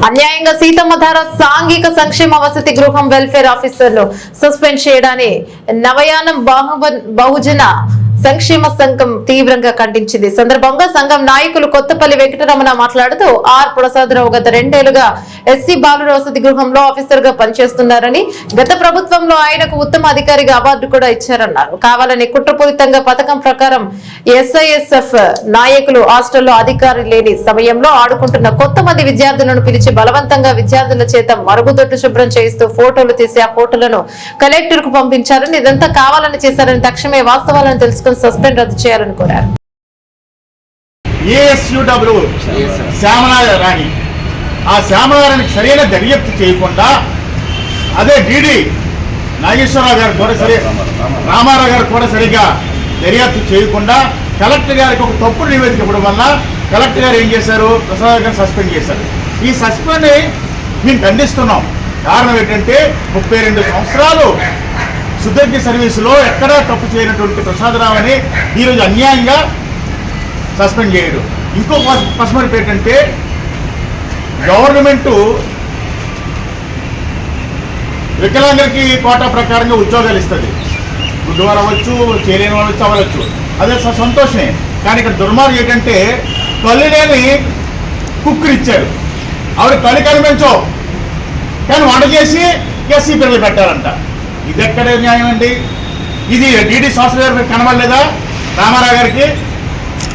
అన్యాయంగా సీతమ్మధార సాంఘిక సంక్షేమ వసతి గృహం వెల్ఫేర్ ఆఫీసర్లు సస్పెండ్ చేయడాన్ని నవయానం బహుజన సంక్షేమ సంఘం తీవ్రంగా ఖండించింది. సందర్భంగా సంఘం నాయకులు కొత్తపల్లి వెంకటరమణ మాట్లాడుతూ ఆర్ ప్రసాదరావు గత 2 ఏళ్లుగా ఎస్సీ బాలుర వసతి గృహంలో ఆఫీసర్ గా పనిచేస్తున్నారని, గత ప్రభుత్వంలో ఆయనకు ఉత్తమ అధికారిగా అవార్డు కూడా ఇచ్చారన్నారు. కావాలని కుట్రపూరితంగా పథకం ప్రకారం ఎస్ఐఎస్ఎఫ్ నాయకులు హాస్టల్లో అధికారి లేని సమయంలో ఆడుకుంటున్న కొంతమంది విద్యార్థులను పిలిచి బలవంతంగా విద్యార్థుల చేత మరుగుదొడ్లు శుభ్రం చేయిస్తూ ఫోటోలు తీసి ఆ ఫోటోలను కలెక్టర్ కు పంపించారని, ఇదంతా కావాలని చేశారని, తక్షణమే వాస్తవాలను తెలుసుకుని సస్పెండ్ రద్దు చేయాలని కోరారు. శ్యామలారాణి ఆ శ్యామలారానికి సరైన దర్యాప్తు చేయకుండా అదే డిడి నాగేశ్వరరావు గారు కూడా రామారావు గారు కూడా సరిగా దర్యాప్తు చేయకుండా కలెక్టర్ గారికి ఒక తప్పుడు నివేదిక ఇవ్వడం వల్ల కలెక్టర్ గారు ఏం చేశారు, ప్రసాద్ గారిని సస్పెండ్ చేశారు. ఈ సస్పెండ్ మేము ఖండిస్తున్నాం. కారణం ఏంటంటే 32 సంవత్సరాలు సుదీర్ఘ సర్వీసులో ఎక్కడా తప్పు చేయనటువంటి ప్రసాదరావు అని ఈరోజు అన్యాయంగా సస్పెండ్ చేయడు. ఇంకో పసమరి ఏంటంటే గవర్నమెంట్ వికలాంగులకి కోటా ప్రకారంగా ఉద్యోగాలు ఇస్తుంది. గుడ్డువారు అవ్వచ్చు, చేయలేని వాళ్ళు అవ్వచ్చు, అదే సంతోషమే. కానీ ఇక్కడ దుర్మార్గం ఏంటంటే కళ్ళు లేని కుక్కులు ఇచ్చారు. ఆవిడ కళ్ళు కనిపించవు కానీ వంట చేసి ఎస్సీ పిల్లలు పెట్టారంట. ఇది ఎక్కడ న్యాయం అండి? ఇది డిడి సాఫ్ట్వేర్ కనబడలేదా రామారావు గారికి?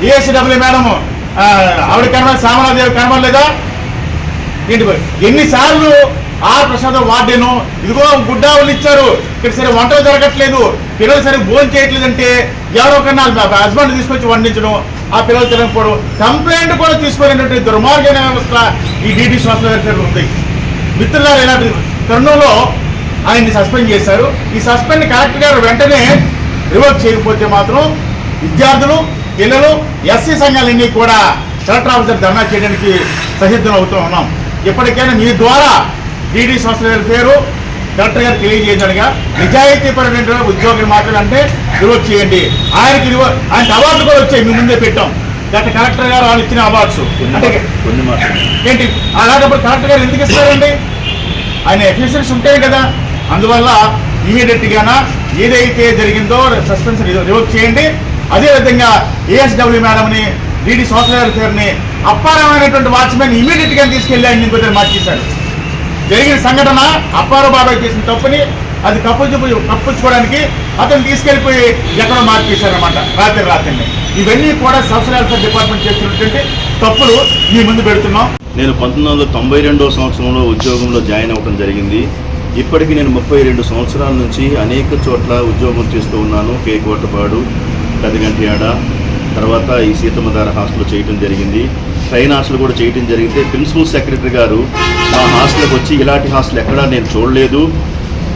ఏఎస్డబ్ల్యూ మేడం ఆవిడ శ్యామలాదేవి కనబడలేదా? ఏంటి ఎన్నిసార్లు ఆర్ ప్రసాద్ వార్డెను ఇదిగో గుడ్డావులు ఇచ్చారు, ఇక్కడ సరే వంటలు జరగట్లేదు, పిల్లలు సరే భోజనం చేయట్లేదంటే ఎవరో కన్నా హస్బెండ్ తీసుకొచ్చి వండించడం, ఆ పిల్లలు తినకపోవడం, కంప్లైంట్ కూడా తీసుకోలేనటువంటి దుర్మార్గమైన వ్యవస్థ ఈ డిడి సాఫ్ట్వేర్ ఉంది. మిత్రులారు ఇలాంటి తరుణంలో ఆయన్ని సస్పెండ్ చేశారు. ఈ సస్పెండ్ కలెక్టర్ గారు వెంటనే రివర్క్ చేయకపోతే మాత్రం విద్యార్థులు, పిల్లలు, ఎస్సీ సంఘాలన్నీ కూడా కలెక్టర్ ఆఫీసర్ ధర్నా చేయడానికి ససిద్ధం అవుతూ ఉన్నాం. ఎప్పటికైనా మీ ద్వారా డిడి సోషల్ వెల్ఫేర్ కలెక్టర్ గారు తెలియజేయగా నిజాయితీపరమైన ఉద్యోగులు మాట్లాడంటే రివర్క్ చేయండి. ఆయనకి అవార్డు కూడా వచ్చాయి, మీ ముందే పెట్టాం. గత కలెక్టర్ గారు వాళ్ళు ఇచ్చిన అవార్డ్స్ అంటే ఏంటి? అలాంటప్పుడు కలెక్టర్ గారు ఎందుకు ఇస్తారండి? ఆయన ఎఫిషియన్స్ ఉంటాయి కదా. అందువల్ల ఇమీడియట్గానా ఏదైతే జరిగిందో సస్పెన్షన్ రివర్క్ చేయండి. అదేవిధంగా ఏఎస్డబ్ల్యూ మేడంని, డిడి సోషల్ వెల్ఫేర్ని అప్పారమైనటువంటి వాచ్మెన్ ఇమీడియట్గా తీసుకెళ్ళి ఆయన ఇంకొకరు మార్చేశారు. జరిగిన సంఘటన అప్పారావు బాబాయ్ చేసిన తప్పుని అది కప్పుచ్చుకోవడానికి అతను తీసుకెళ్ళిపోయి ఎక్కడో మార్చేశారనమాట రాత్రిని. ఇవన్నీ కూడా సోషల్ వెల్ఫేర్ డిపార్ట్మెంట్ చేస్తున్నటువంటి తప్పులు మీ ముందు పెడుతున్నాం. నేను 1992వ సంవత్సరంలో ఉద్యోగంలో జాయిన్ అవ్వడం జరిగింది. ఇప్పటికీ నేను 32 సంవత్సరాల నుంచి అనేక చోట్ల ఉద్యోగం చేస్తూ ఉన్నాను. కేకోటపాడు, పెదగంటియాడ, తర్వాత ఈ సీతమ్మధార హాస్టల్ చేయడం జరిగింది. ట్రైన్ హాస్టల్ కూడా చేయడం జరిగితే ప్రిన్సిపల్ సెక్రటరీ గారు మా హాస్టల్కి వచ్చి ఇలాంటి హాస్టల్ ఎక్కడా నేను చూడలేదు,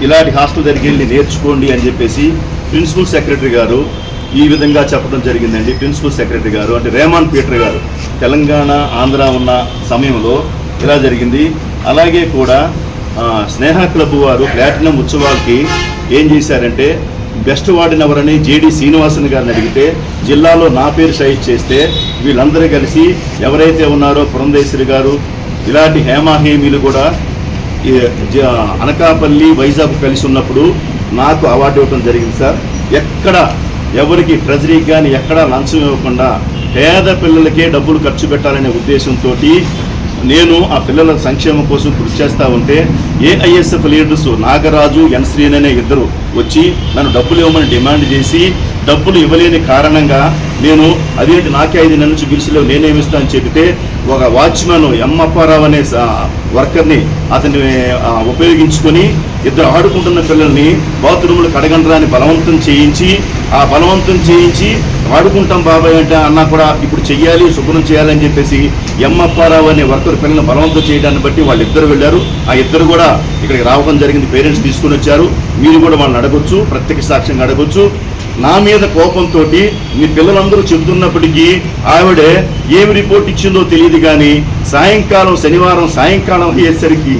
ఇలాంటి హాస్టల్ దగ్గరికి వెళ్ళి నేర్చుకోండి అని చెప్పేసి ప్రిన్సిపల్ సెక్రటరీ గారు ఈ విధంగా చెప్పడం జరిగిందండి. ప్రిన్సిపల్ సెక్రటరీ గారు అంటే రేమాన్ పీటర్ గారు తెలంగాణ, ఆంధ్ర ఉన్న సమయంలో ఇలా జరిగింది. అలాగే కూడా స్నేహ క్లబ్ వారు ప్లాటినం ఉత్సవాలకి ఏం చేశారంటే బెస్ట్ వార్డెన్ ఎవరని జేడి శ్రీనివాసన్ గారిని అడిగితే జిల్లాలో నా పేరు సైజ్ చేస్తే వీళ్ళందరూ కలిసి ఎవరైతే ఉన్నారో పురంధేశ్వరి గారు ఇలాంటి హేమాహేమీలు కూడా అనకాపల్లి, వైజాగ్ కలిసి ఉన్నప్పుడు నాకు అవార్డు ఇవ్వడం జరిగింది సార్. ఎక్కడ ఎవరికి ట్రెజరీకి కానీ ఎక్కడా లంచం ఇవ్వకుండా పేద పిల్లలకే డబ్బులు ఖర్చు పెట్టాలనే ఉద్దేశంతో నేను ఆ పిల్లల సంక్షేమం కోసం కృషి చేస్తూ ఉంటే ఏఐఎస్ఎఫ్ లీడర్స్ నాగరాజు, ఎన్ శ్రీన్ అనే ఇద్దరు వచ్చి నన్ను డబ్బులు ఇవ్వమని డిమాండ్ చేసి డబ్బులు ఇవ్వలేని కారణంగా నేను అదేంటి నాకే 5 నెలల నుంచి బిల్సులో నేనేమిస్తా అని చెబితే ఒక వాచ్మెన్ అప్పారావు అనే వర్కర్ని అతన్ని ఉపయోగించుకొని ఇద్దరు ఆడుకుంటున్న పిల్లల్ని బాత్రూములు కడగండ్రా అని బలవంతం చేయించి ఆడుకుంటాం బాబాయ్ అంటే అన్నా కూడా ఇప్పుడు చెయ్యాలి, శుభ్రం చేయాలని చెప్పేసి అప్పారావు అనే వర్కర్ పిల్లల్ని బలవంతం చేయడాన్ని బట్టి వాళ్ళిద్దరు వెళ్ళారు. ఆ ఇద్దరు కూడా ఇక్కడికి రావడం జరిగింది. పేరెంట్స్ తీసుకుని వచ్చారు. మీరు కూడా వాళ్ళని అడగొచ్చు, ప్రత్యక్ష సాక్ష్యంగా అడగొచ్చు. నా మీద కోపంతో మీ పిల్లలందరూ చెబుతున్నప్పటికీ ఆవిడే ఏమి రిపోర్ట్ ఇచ్చిందో తెలియదు కానీ శనివారం సాయంకాలం అయ్యేసరికి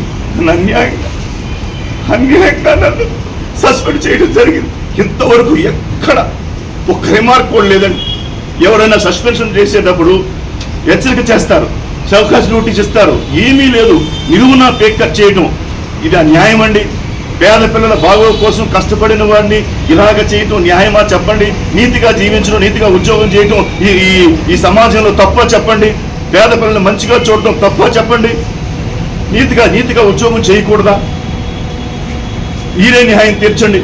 అన్యాయంగా నన్ను సస్పెండ్ చేయడం జరిగింది. ఇంతవరకు ఎక్కడ ఒక్క రిమార్క్ కూడా లేదండి. ఎవరైనా సస్పెన్షన్ చేసేటప్పుడు హెచ్చరిక చేస్తారు, చౌకస్ నోటీస్ ఇస్తారు, ఏమీ లేదు, నిలువున పేక్ కట్ చేయడం. ఇది న్యాయం అండి? పేద పిల్లల బాగోగు కోసం కష్టపడిన వాడిని ఇలాగ చేయటం న్యాయమా చెప్పండి? నీతిగా జీవించడం, నీతిగా ఉద్యోగం చేయటం ఈ సమాజంలో తప్ప చెప్పండి? పేద పిల్లల్ని మంచిగా చూడటం తప్ప చెప్పండి? నీతిగా ఉద్యోగం చేయకూడదా? మీరే న్యాయం తీర్చండి.